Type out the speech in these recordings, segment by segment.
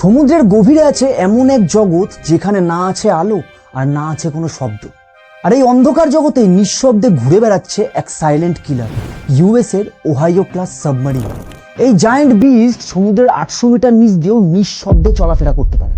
সমুদ্রের গভীরে আছে এমন এক জগৎ যেখানে না আছে আলো আর না আছে কোনো শব্দ। আর এই অন্ধকার জগতে নিঃশব্দে ঘুরে বেড়াচ্ছে এক সাইলেন্ট কিলার, ইউএস এর ওহাইও ক্লাস সাবমারিন। এই জায়ান্ট বিস্ট সমুদ্রের 800 মিটার নিচ দিয়েও নিঃশব্দে চলাফেরা করতে পারে।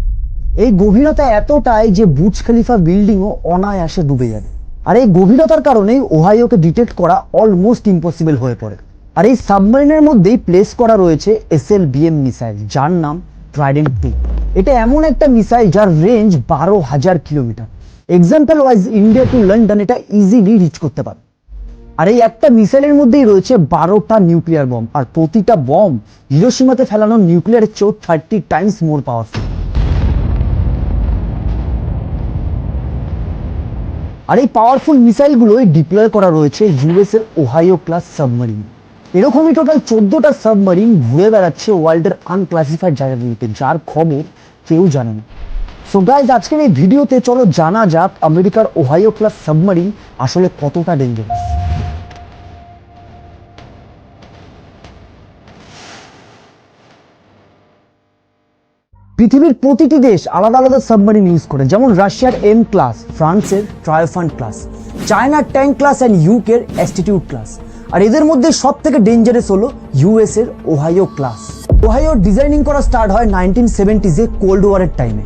এই গভীরতা এতটাই যে বুর্জ খলিফা বিল্ডিংও অনায়াসে ডুবে যাবে। আর এই গভীরতার কারণেই ওহাইওকে ডিটেক্ট করা অলমোস্ট ইম্পসিবল হয়ে পড়ে। আর এই সাবমারিনের মধ্যেই প্লেস করা রয়েছে SLBM মিসাইল, যার নাম ট্রাইডেন্ট 2। এটা এমন একটা মিসাইল যার range 12,000 kilometre. Example wise India to London এটা ইজিলি রিচ করতে পারে। আর এই একটা মিসাইলের মধ্যেই রয়েছে 12টা নিউক্লিয়ার বম, আর প্রতিটা বম হিরোশিমাতে ফেলানো নিউক্লিয়ারের চেয়েও 30 টাইমস মোর পাওয়ারফুল। আর এই পাওয়ারফুল মিসাইলগুলোই ডিপ্লয় করা রয়েছে ইউএস এর ওহাইও ক্লাস সাবমারিন। এরকমই টোটাল 14টা সাবমারিন ঘুরে বেড়াচ্ছে ওয়ার্ল্ডের আনক্লাসিফাইড জায়গাগুলোতে, যার খবর কেউ জানে না। সো গাইজ, আজকের এই ভিডিওতে চলো জানা যাক আমেরিকার ওহাইও ক্লাস সাবমারিন আসলে কতটা ডেঞ্জারাস। পৃথিবীর প্রতিটি দেশ আলাদা আলাদা সাবমারিন ইউজ করে, যেমন রাশিয়ার M ক্লাস, ফ্রান্সের ট্রায়োফান্ট ক্লাস, চায়নার ট্যাঙ্ক ক্লাস অ্যান্ড ইউকের অ্যাস্টিটিউড ক্লাস। আর এদের মধ্যে সব থেকে ডেঞ্জারাস হলো ইউএস এর ওহাইও ক্লাস। ওহাইও ডিজাইনিং করা স্টার্ট হয় 1970s কোল্ড ওয়ারের টাইমে।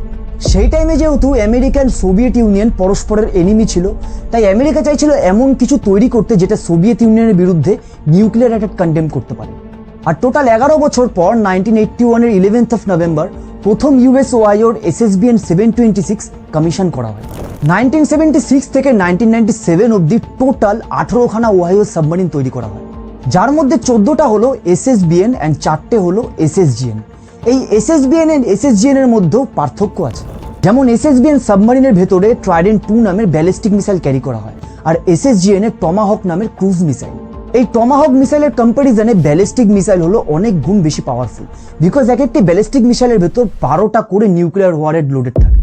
সেই টাইমে যেহেতু আমেরিকা এন্ড সোভিয়েত ইউনিয়ন পরস্পরের এনিমি ছিল, তাই আমেরিকা চাইছিল এমন কিছু তৈরি করতে যেটা সোভিয়েত ইউনিয়নের বিরুদ্ধে নিউক্লিয়ার অ্যাটাক কন্ডেম করতে পারে। আর টোটাল 11 বছর পর 1981 এর 11th অফ নভেম্বর প্রথম ইউএস ওহাইওর SSBN 726 কমিশন করা হয়। 1976 থেকে 1997 অবধি টোটাল 18খানা ওহাইও সাবমারিন তৈরি করা হয়, যার মধ্যে 14টা হলো SSBN অ্যান্ড 4টে হলো SSGN। এই SSBN এন্ড SSGN এর মধ্যেও পার্থক্য আছে। যেমন SSBN সাবমারিনের ভেতরে ট্রাইডেন্ট 2 নামের ব্যালিস্টিক মিসাইল ক্যারি করা হয়, আর SSGN এ টমাহক নামের ক্রুজ মিসাইল। এই টমাহক মিসাইলের কম্পারিজনে ব্যালিস্টিক মিসাইল হলো অনেক গুণ বেশি পাওয়ারফুল, বিকজ এক একটি ব্যালিস্টিক মিসাইলের ভেতর 12টা করে নিউক্লিয়ার ওয়ারহেড লোডেড থাকে,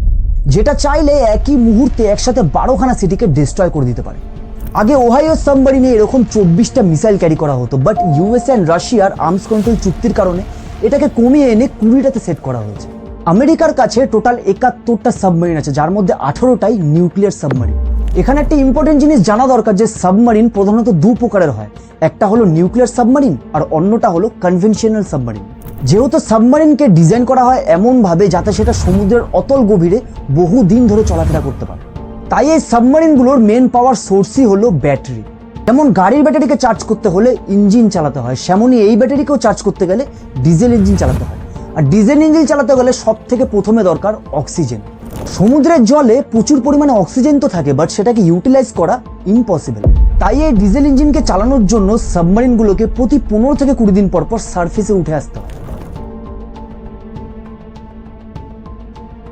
যেটা চাইলে একই মুহূর্তে একসাথে 12খানা সিটিকে ডিস্ট্রয় করে দিতে পারে। আগে ওহাইও সাবমারিনে এরকম 24টা মিসাইল ক্যারি করা হতো, বাট ইউএস অ্যান্ড রাশিয়ার আর্মস কন্ট্রোল চুক্তির কারণে এটাকে কমিয়ে এনে 20টাতে সেট করা হয়েছে। আমেরিকার কাছে টোটাল 71টা সাবমারিন আছে, যার মধ্যে 18টাই নিউক্লিয়ার সাবমারিন। এখানে একটা ইম্পর্টেন্ট জিনিস জানা দরকার যে সাবমারিন প্রধানত দু প্রকারের হয়, একটা হলো নিউক্লিয়ার সাবমারিন আর অন্যটা হলো কনভেনশনাল সাবমারিন। যেহেতু সাবমারিনকে ডিজাইন করা হয় এমন ভাবে যাতে সেটা সমুদ্রের অতল গভীরে বহু দিন ধরে চলাফেরা করতে পারে, তাই এই সাবমারিনগুলোর মেন পাওয়ার সোর্সই হলো ব্যাটারি। যেমন গাড়ির ব্যাটারিকে চার্জ করতে হলে ইঞ্জিন চালাতে হয়, সেমনই এই ব্যাটারিকেও চার্জ করতে গেলে ডিজেল ইঞ্জিন চালাতে হয়। আর ডিজেল ইঞ্জিন চালাতে গেলে সব থেকে প্রথমে দরকার অক্সিজেন। সমুদ্রের জলে প্রচুর পরিমাণে অক্সিজেন তো থাকে, বাট সেটাকে ইউটিলাইজ করা ইম্পসিবল। তাই এই ডিজেল ইঞ্জিনকে চালানোর জন্য সাবমারিনগুলোকে প্রতি 15 থেকে 20 দিন পর পর সার্ফেসে উঠে আসতে হয়।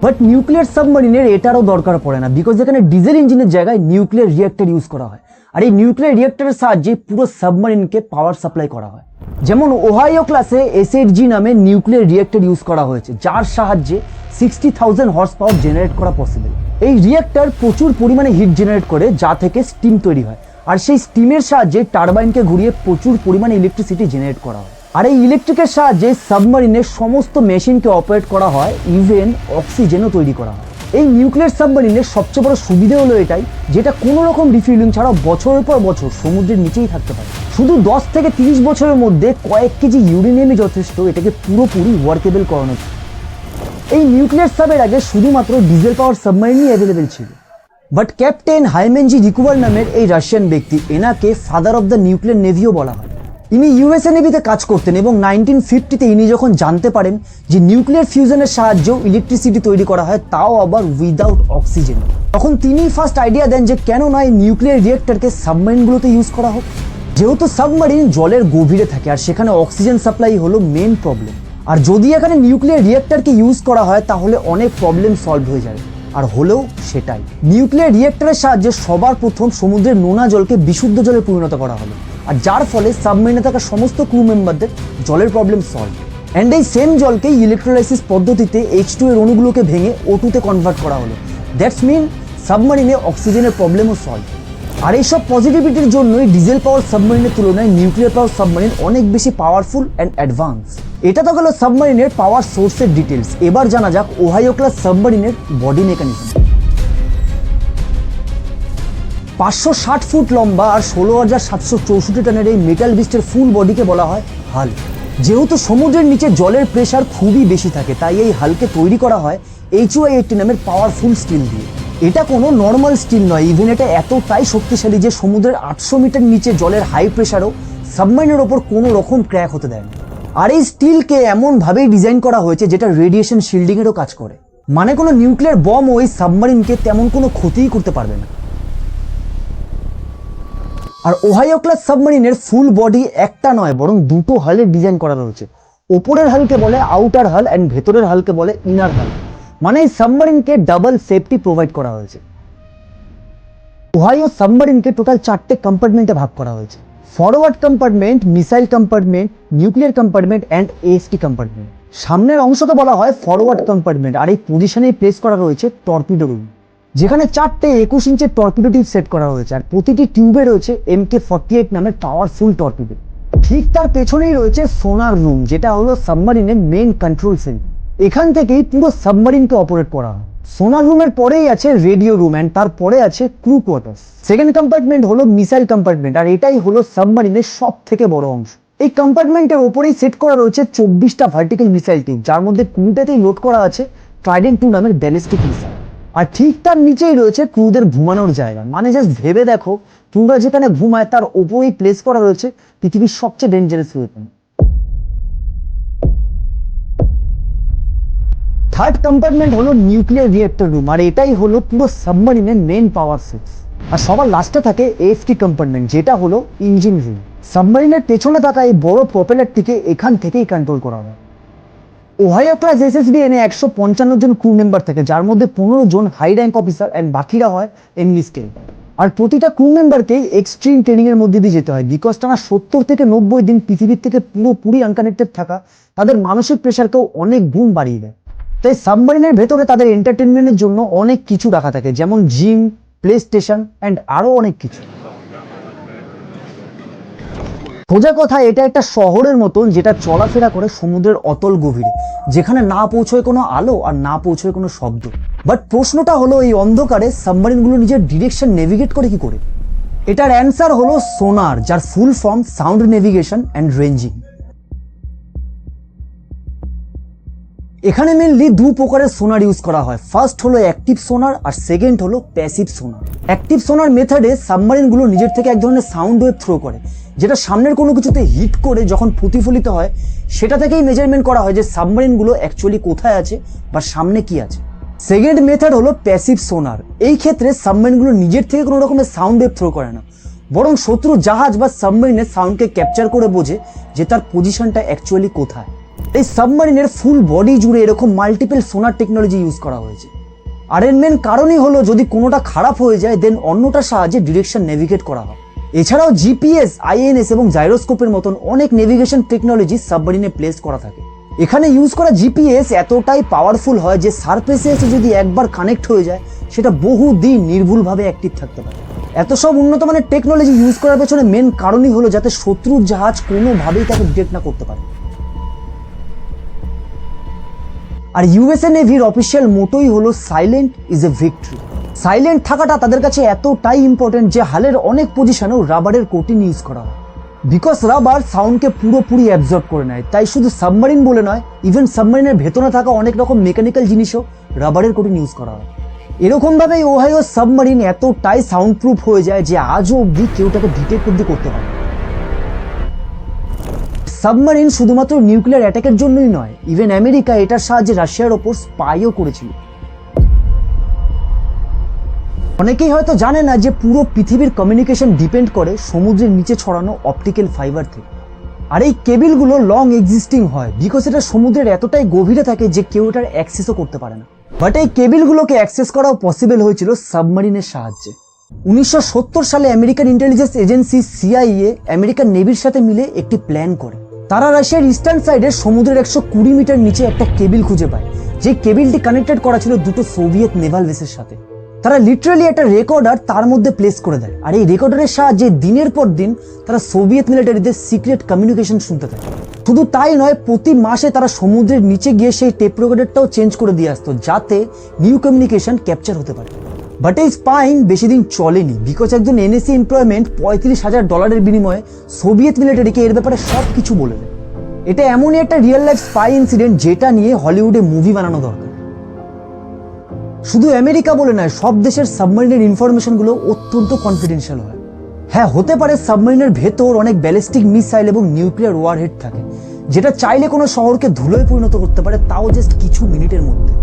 বাট নিউক্লিয়ার সাবমারিনের এটারও দরকার পড়ে না, বিকজ এখানে ডিজেল ইঞ্জিনের জায়গায় নিউক্লিয়ার রিঅ্যাক্টর ইউজ করা হয়। আর এই নিউক্লিয়ার রিঅ্যাক্টরের সাহায্যে পুরো সাবমারিনকে পাওয়ার সাপ্লাই করা হয়। যেমন ওহাইও ক্লাসে SHG নামে নিউক্লিয়ার রিঅ্যাক্টর ইউজ করা হয়েছে, যার সাহায্যে 60,000 হর্স পাওয়ার জেনারেট করা পসিবল। এই রিঅ্যাক্টর প্রচুর পরিমাণে হিট জেনারেট করে, যা থেকে স্টিম তৈরি হয়, আর সেই স্টিমের সাহায্যে টারবাইনকে ঘুরিয়ে প্রচুর পরিমাণে ইলেকট্রিসিটি জেনারেট করা হয়। আর এই ইলেকট্রিকের সাহায্যে সাবমারিনের সমস্ত মেশিনকে অপারেট করা হয়, ইভেন অক্সিজেনও তৈরি করা হয়। এই নিউক্লিয়ার সাবমারিনের সবচেয়ে বড় সুবিধা হলো এটাই, যেটা কোনো রকম রিফিউলিং ছাড়া বছরের পর বছর সমুদ্রের নিচেই থাকতে পারে। শুধু 10 থেকে 30 বছরের মধ্যে কয়েক কেজি ইউরেনিয়ামই যথেষ্ট এটাকে পুরোপুরি ওয়ার্কেবল করানোর। এই নিউক্লিয়ার সাবের আগে শুধুমাত্র ডিজেল পাওয়ার সাবমারিনই অ্যাভেলেবেল ছিল, বাট ক্যাপ্টেন হাইমেনজি রিকুভার নামের এই রাশিয়ান ব্যক্তি, এনাকে ফাদার অফ দ্য নিউক্লিয়ার নেভিও বলা হয়। ইনি ইউএসএ নেভিতে কাজ করতেন এবং 1950-তে ইনি যখন জানতে পারেন যে নিউক্লিয়ার ফিউশনের সাহায্যেও ইলেকট্রিসিটি তৈরি করা হয়, তাও আবার উইদাউট অক্সিজেন, তখন তিনিই ফার্স্ট আইডিয়া দেন যে কেন না এই নিউক্লিয়ার রিঅ্যাক্টরকে সাবমারিনগুলোতে ইউজ করা হোক। যেহেতু সাবমারিন জলের গভীরে থাকে আর সেখানে অক্সিজেন সাপ্লাই হলো মেন প্রবলেম, আর যদি এখানে নিউক্লিয়ার রিঅ্যাক্টরকে ইউজ করা হয় তাহলে অনেক প্রবলেম সলভ হয়ে যাবে। আর হলেও সেটাই, নিউক্লিয়ার রিঅ্যাক্টরের সাহায্যে সবার প্রথম সমুদ্রের নোনা জলকে বিশুদ্ধ জলে পরিণত করা হলো, আর যার ফলে সাবমেরিনে থাকা সমস্ত ক্রু মেম্বারদের জলের প্রবলেম সলভ। অ্যান্ড এই সেম জলকে ইলেকট্রোলাইসিস পদ্ধতিতে H2 এর অণুগুলোকে ভেঙে O2 তে কনভার্ট করা হলো। দ্যাটস মিন সাবমারিনে অক্সিজেনের প্রবলেমও সলভ। আর এইসব পজিটিভিটির জন্যই ডিজেল পাওয়ার সাবমেরিনের তুলনায় নিউক্লিয়ার পাওয়ার সাবমেরিন অনেক বেশি পাওয়ারফুল অ্যান্ড অ্যাডভান্স। এটা তো গেল সাবমেরিনের পাওয়ার সোর্সের ডিটেলস। এবার জানা যাক ওহাইও ক্লাস সাবমেরিনের বডি মেকানিজম। 560 ফুট লম্বা আর 16,764 টনের এই মেটাল বিস্টের ফুল বডিকে বলা হয় হাল। যেহেতু সমুদ্রের নিচে জলের প্রেশার খুবই বেশি থাকে, তাই এই হালকে তৈরি করা হয় HY-80 নামের পাওয়ারফুল স্টিল দিয়ে। এটা কোনো নর্মাল স্টিল নয়, ইভেন এটা এতটাই শক্তিশালী যে সমুদ্রের 800 মিটার নিচে জলের হাই প্রেশারও সাবমেরিনের ওপর কোনো রকম ক্র্যাক হতে দেয় না। আর এই স্টিলকে এমনভাবেই ডিজাইন করা হয়েছে যেটা রেডিয়েশন শিল্ডিংয়েরও কাজ করে, মানে কোনো নিউক্লিয়ার বম ওই সাবমেরিনকে তেমন কোনো ক্ষতিই করতে পারবে না। আর ওহাইও ক্লাস সাবমেরিনের ফুল বডি একটা নয় বরং দুটো হালের ডিজাইন করা রয়েছে। ওপরের হালকে বলে আউটার হাল অ্যান্ড ভেতরের হালকে বলে ইনার হাল, মানে এই সাবমেরিনকে ডাবল সেফটি প্রোভাইড করা হয়েছে। ওহাইও সাবমেরিনকে টোটাল 4টে কম্পার্টমেন্টে ভাগ করা হয়েছে: forward compartment, missile compartment, nuclear compartment and AST compartment. সামনের অংশকে বলা হয় ফরওয়ার্ড কম্পার্টমেন্ট, আর এই পজিশনে প্লেস করা রয়েছে টর্পিডো রুম, যেখানে 4টে 21 ইঞ্চের টর্পিডো টিউব সেট করা হয়েছে। আর প্রতিটি টিউবে রয়েছে MK48 নামের পাওয়ারফুল টর্পিডো। ঠিক তার পেছনেই রয়েছে সোনার রুম, যেটা হলো সাবমেরিনের মেইন কন্ট্রোল সেন্টার। এখান থেকেই পুরো সাবমেরিনকে অপারেট করা হয়। সোনার রুমের পরেই আছে রেডিও রুম অ্যান্ড তারপরে আছে ক্রু কোয়ার্টার্স। সেকেন্ড কম্পার্টমেন্ট হলো মিসাইল কম্পার্টমেন্ট, আর এটাই হলো সাবমেরিনের সব থেকে বড় অংশ। এই কম্পার্টমেন্টের ওপরেই সেট করা রয়েছে 24টা ভার্টিক্যাল মিসাইল টিউব, যার মধ্যে 2টাতেই লোড করা আছে ট্রাইডেন্ট 2 নামের ব্যালিস্টিক মিসাইল। আর ঠিক তার নিচেই রয়েছে ক্রুদের ঘুমানোর জায়গা, মানে জাস্ট ভেবে দেখো ক্রুরা যেখানে ঘুমায় তার ওপরেই প্লেস করা রয়েছে পৃথিবীর সবচেয়ে ডেঞ্জারাস ওয়েপন। থার্ড কম্পার্টমেন্ট হলো নিউক্লিয়ার রিয়েক্টর রুম, আর এটাই হলো পুরো সাবমেরিনের মেইন পাওয়ার সোর্স। আর সবার লাস্টে থাকে AFT কম্পার্টমেন্ট, যেটা হলো ইঞ্জিন রুম। সাবমেরিনের পেছনে থাকা এই বড় প্রপেলারটিকে এখান থেকেই কন্ট্রোল করা হয়। ওহাইও ক্লাস SSBN-এ 155 জন ক্রু মেম্বার থাকে, যার মধ্যে 15 জন হাই র্যাঙ্ক অফিসার অ্যান্ড বাকিরা হয় এনলিস্টেড। আর প্রতিটা ক্রু মেম্বারকেই এক্সট্রিম ট্রেনিং এর মধ্যে দিয়ে যেতে হয়, বিকজ টানা 70 থেকে 90 দিন পৃথিবীর থেকে পুরোপুরি আনকানেক্টেড থাকা তাদের মানসিক প্রেশারকেও অনেক গুণ বাড়িয়ে দেয়। তাই সাবমেরিনের ভেতরে তাদের এন্টারটেনমেন্টের জন্য অনেক কিছু রাখা থাকে, যেমন জিম, প্লে স্টেশন অ্যান্ড আরও অনেক কিছু। সোজা কথা, এটা একটা শহরের মতন যেটা চলাফেরা করে সমুদ্রের অতল গভীরে, যেখানে না পৌঁছয় কোনো আলো আর না পৌঁছয় কোনো শব্দ। বাট প্রশ্নটা হলো, এই অন্ধকারে সাবমেরিনগুলো নিজের ডিরেকশন নেভিগেট করে কি করে? এটার অ্যান্সার হলো সোনার, যার full form sound navigation and ranging. এখানে মেনলি দু প্রকারের সোনার ইউজ করা হয়। ফার্স্ট হলো অ্যাক্টিভ সোনার আর সেকেন্ড হলো প্যাসিভ সোনার। অ্যাক্টিভ সোনার মেথডে সাবমেরিনগুলো নিজের থেকে এক ধরনের সাউন্ড ওয়েভ থ্রো করে, যেটা সামনের কোনো কিছুতে হিট করে যখন প্রতিফলিত হয় সেটা থেকেই মেজারমেন্ট করা হয় যে সাবমেরিনগুলো অ্যাকচুয়ালি কোথায় আছে বা সামনে কি আছে। সেকেন্ড মেথড হলো প্যাসিভ সোনার। এই ক্ষেত্রে সাবমেরিনগুলো নিজের থেকে কোনো রকমের সাউন্ড ওয়েভ থ্রো করে না, বরং শত্রু জাহাজ বা সাবমেরিনের সাউন্ডকে ক্যাপচার করে বোঝে যে তার পজিশনটা অ্যাকচুয়ালি কোথায়। এই সাবমেরিনের ফুল বডি জুড়ে এরকম মাল্টিপল সোনার টেকনোলজি ইউজ করা হয়েছে। আর এর মেন কারণই হলো যদি কোনোটা খারাপ হয়ে যায় দেন অন্যটার সাহায্যে ডিরেকশন নেভিগেট করা হয়। এছাড়াও GPS, INS এবং জাইরোস্কোপের মতন অনেক নেভিগেশন টেকনোলজি সাবমেরিনে প্লেস করা থাকে। এখানে ইউজ করা GPS এতটাই পাওয়ারফুল হয় যে সারফেসে এসে যদি একবার কানেক্ট হয়ে যায় সেটা বহুদিন নির্ভুলভাবে অ্যাক্টিভ থাকতে পারে। এত সব উন্নত মানের টেকনোলজি ইউজ করার পেছনে মেন কারণই হলো যাতে শত্রুর জাহাজ কোনোভাবেই তাকে ডিটেক্ট না করতে পারে। আর USA নেভির অফিসিয়াল মোটোই হলো silent is a victory. Silent থাকাটা তাদের কাছে এতটাই ইম্পর্টেন্ট যে হালের অনেক পজিশনেও রাবারের কোটিং ইউজ করা হয়, বিকজ রাবার সাউন্ডকে পুরোপুরি অ্যাবজর্ব করে নেয়। তাই শুধু সাবমেরিন বলে নয়, ইভেন সাবমেরিনের ভেতরে থাকা অনেক রকম মেকানিক্যাল জিনিসও রাবারের কোটিং ইউজ করা হয়। এরকমভাবেই ওহাইও সাবমেরিন এতটাই সাউন্ড প্রুফ হয়ে যায় যে আজও অবধি কেউ তাকে ডিটেক্ট অবধি করতে পারে। সাবমেরিন শুধুমাত্র নিউক্লিয়ার অ্যাটাকের জন্যই নয়, ইভেন আমেরিকা এটার সাহায্যে রাশিয়ার ওপর স্পাইও করেছিল। অনেকেই হয়তো জানে না যে পুরো পৃথিবীর কমিউনিকেশন ডিপেন্ড করে সমুদ্রের নিচে ছড়ানো অপটিক্যাল ফাইবার থেকে। আর এই কেবিলগুলো লং এক্সিস্টিং হয় বিকজ এটা সমুদ্রের এতটাই গভীরে থাকে যে কেউ এটার অ্যাক্সেসও করতে পারে না। বাট এই কেবিলগুলোকে অ্যাক্সেস করাও পসিবল হয়েছিল সাবমেরিনের সাহায্যে। 1970 সালে American intelligence agency CIA American নেভির সাথে মিলে একটি প্ল্যান করে। তারা রাশিয়ার ইস্টার্ন সাইডে সমুদ্রের 120 মিটার নিচে একটা কেবিল খুঁজে পায়, যে কেবিলটি কানেক্টেড করা ছিল দুটো সোভিয়েত নেভাল বেসের সাথে। তারা লিটারালি একটা রেকর্ডার তার মধ্যে প্লেস করে দেয়, আর এই রেকর্ডারের সাহায্যে দিনের পর দিন তারা সোভিয়েত মিলিটারিদের সিক্রেট কমিউনিকেশন শুনতে থাকে। শুধু তাই নয়, প্রতি মাসে তারা সমুদ্রের নিচে গিয়ে সেই টেপ রেকর্ডারটাও চেঞ্জ করে দিয়ে আসতো, যাতে নিউ কমিউনিকেশন ক্যাপচার হতে পারে। বাট এই স্পাইং বেশি দিন চলেনি, বিকজ একজন এনএসসি এমপ্লয়মেন্ট $35,000 বিনিময়ে সোভিয়েত মিলিটারিকে এর ব্যাপারে সব কিছু বলে দেয়। এটা এমনই একটা রিয়েল লাইফ স্পাই ইনসিডেন্ট যেটা নিয়ে হলিউডে মুভি বানানো দরকার। শুধু আমেরিকা বলে নয়, সব দেশের সাবমেরিনের ইনফরমেশনগুলো অত্যন্ত কনফিডেন্সিয়াল হয়। হ্যাঁ, হতে পারে সাবমেরিনের ভেতর অনেক ব্যালিস্টিক মিসাইল এবং নিউক্লিয়ার ওয়ারহেড থাকে, যেটা চাইলে কোনো শহরকে ধুলোয় পরিণত করতে পারে, তাও জাস্ট কিছু মিনিটের মধ্যে।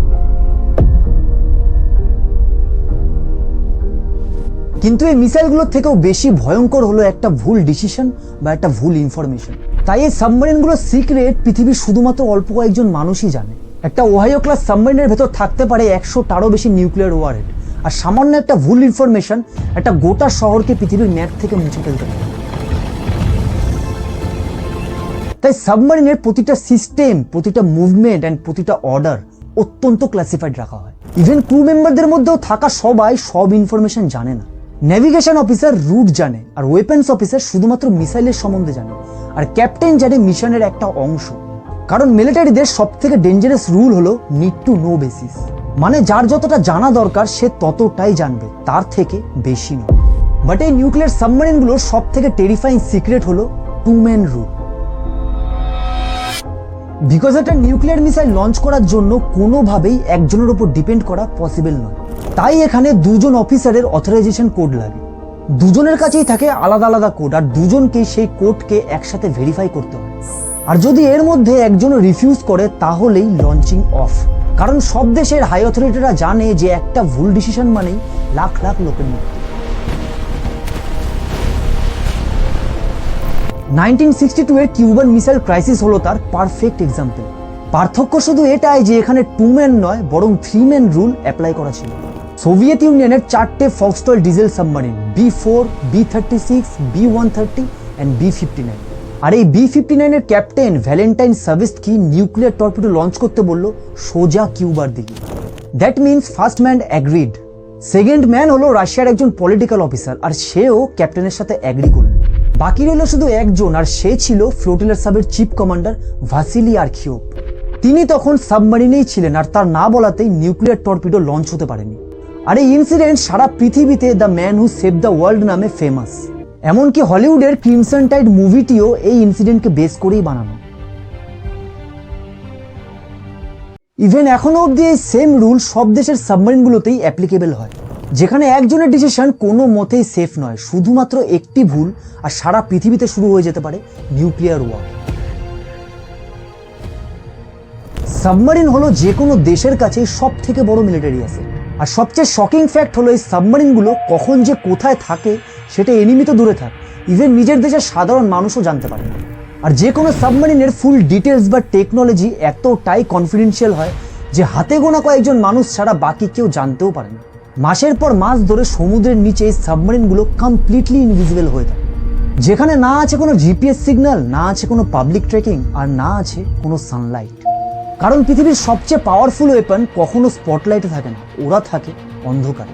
কিন্তু এই মিসাইলগুলোর থেকেও বেশি ভয়ঙ্কর হলো একটা ভুল ডিসিশন বা একটা ভুল ইনফরমেশন। তাই এই সাবমেরিনগুলোর সিক্রেট পৃথিবীর শুধুমাত্র অল্প কয়েকজন মানুষই জানে। একটা ওহাইও ক্লাস সাবমেরিনের ভেতর থাকতে পারে 100টারও বেশি নিউক্লিয়ার ওয়ারহেড, আর সামান্য একটা ভুল ইনফরমেশন একটা গোটা শহরকে পৃথিবীর ম্যাপ থেকে মুছে ফেলতে পারে। তাই সাবমেরিনের প্রতিটা সিস্টেম, প্রতিটা মুভমেন্ট অ্যান্ড প্রতিটা অর্ডার অত্যন্ত ক্লাসিফাইড রাখা হয়। ইভেন ক্রু মেম্বারদের মধ্যেও থাকা সবাই সব ইনফরমেশন জানে না। নেভিগেশন অফিসার রুট জানে, আর ওয়েপন্স অফিসার শুধুমাত্র মিসাইলের সম্বন্ধে জানে, আর ক্যাপ্টেন জানে মিশনের একটা অংশ। কারণ মিলিটারিদের সব থেকে ডেঞ্জারাস রুল হলো নিড টু নো বেসিস, মানে যার যতটা জানা দরকার সে ততটাই জানবে, তার থেকে বেশি নয়। বাট এই নিউক্লিয়ার সাবমেরিনগুলোর সব থেকে টেরিফাইং সিক্রেট হলো 2 ম্যান রুল। বিকজ একটা নিউক্লিয়ার মিসাইল লঞ্চ করার জন্য কোনোভাবেই একজনের উপর ডিপেন্ড করা পসিবল নয়। তাই এখানে দুজন অফিসারের অথরাইজেশন কোড লাগে। দুজনের কাছেই থাকে আলাদা আলাদা কোড, আর দুজনকেই সেই কোডকে একসাথে ভেরিফাই করতে হয়। আর যদি এর মধ্যে একজনও রিফিউজ করে তাহলেই লঞ্চিং অফ। কারণ সব দেশের হাই অথরিটিরা জানে যে একটা ভুল ডিসিশন মানেই লাখ লাখ লোকের মৃত্যু। 1962 এর কিউবান মিসাইল ক্রাইসিস হলো তার পারফেক্ট এক্সাম্পল। পার্থক্য শুধু এটাই যে এখানে 2 ম্যান নয়, বরং 3 ম্যান রুল অ্যাপ্লাই করা ছিল। সোভিয়েত ইউনিয়নের 4টে foxtrot diesel submarine B4, B36, B130 and B59, আর এই B59 এর captain Valentin Savitsky nuclear torpedo launch করতে বলল সোজা কিউবার দিকে। That means first man agreed. Second man হলো রাশিয়ার একজন পলিটিক্যাল অফিসার, আর সেও ক্যাপ্টেনের সাথে অ্যাগ্রি করল। বাকি রইল শুধু একজন, আর সে ছিল ফ্লোটিলার সাবের চিফ কমান্ডার ভাসিলি আর্খিওভ। তিনি তখন সাবমারিনেই ছিলেন, আর তার না বলাতেই নিউক্লিয়ার টর্পিডো লঞ্চ হতে পারেনি। আর এই ইনসিডেন্ট সারা পৃথিবীতে the man who save the world নামে ফেমাস। এমনকি হলিউডের ক্রিমসন টাইড মুভিটিও এই ইনসিডেন্টকে বেস করেই বানানো। ইভেন এখনো অব্দি এই সেম রুল সব দেশের সাবমারিনগুলোতেই অ্যাপ্লিকেবল হয়, যেখানে একজনের ডিসিশন কোনো মতেই সেফ নয়। শুধুমাত্র একটি ভুল আর সারা পৃথিবীতে শুরু হয়ে যেতে পারে নিউক্লিয়ার ওয়ার। সাবমারিন হলো যে কোনো দেশের কাছে সব থেকে বড় মিলিটারি অ্যাসেট। আর সবচেয়ে শকিং ফ্যাক্ট হলো এই সাবমারিনগুলো কখন যে কোথায় থাকে সেটা এনিমি তো দূরে থাক, ইভেন নিজের দেশের সাধারণ মানুষও জানতে পারে না। আর যে কোনো সাবমারিনের ফুল ডিটেলস বা টেকনোলজি এতটাই কনফিডেন্সিয়াল হয় যে হাতে গোনা কয়েকজন মানুষ ছাড়া বাকি কেউ জানতেও পারে না। মাসের পর মাস ধরে সমুদ্রের নিচে এই সাবমারিনগুলো কমপ্লিটলি ইনভিজিবল হয়ে থাকে, যেখানে না আছে কোনো জিপিএস সিগন্যাল, না আছে কোনো পাবলিক ট্র্যাকিং, আর না আছে কোনো সানলাইট। কারণ পৃথিবীর সবচেয়ে পাওয়ারফুল ওয়েপন কখনো স্পটলাইটে থাকে না, ওরা থাকে অন্ধকারে।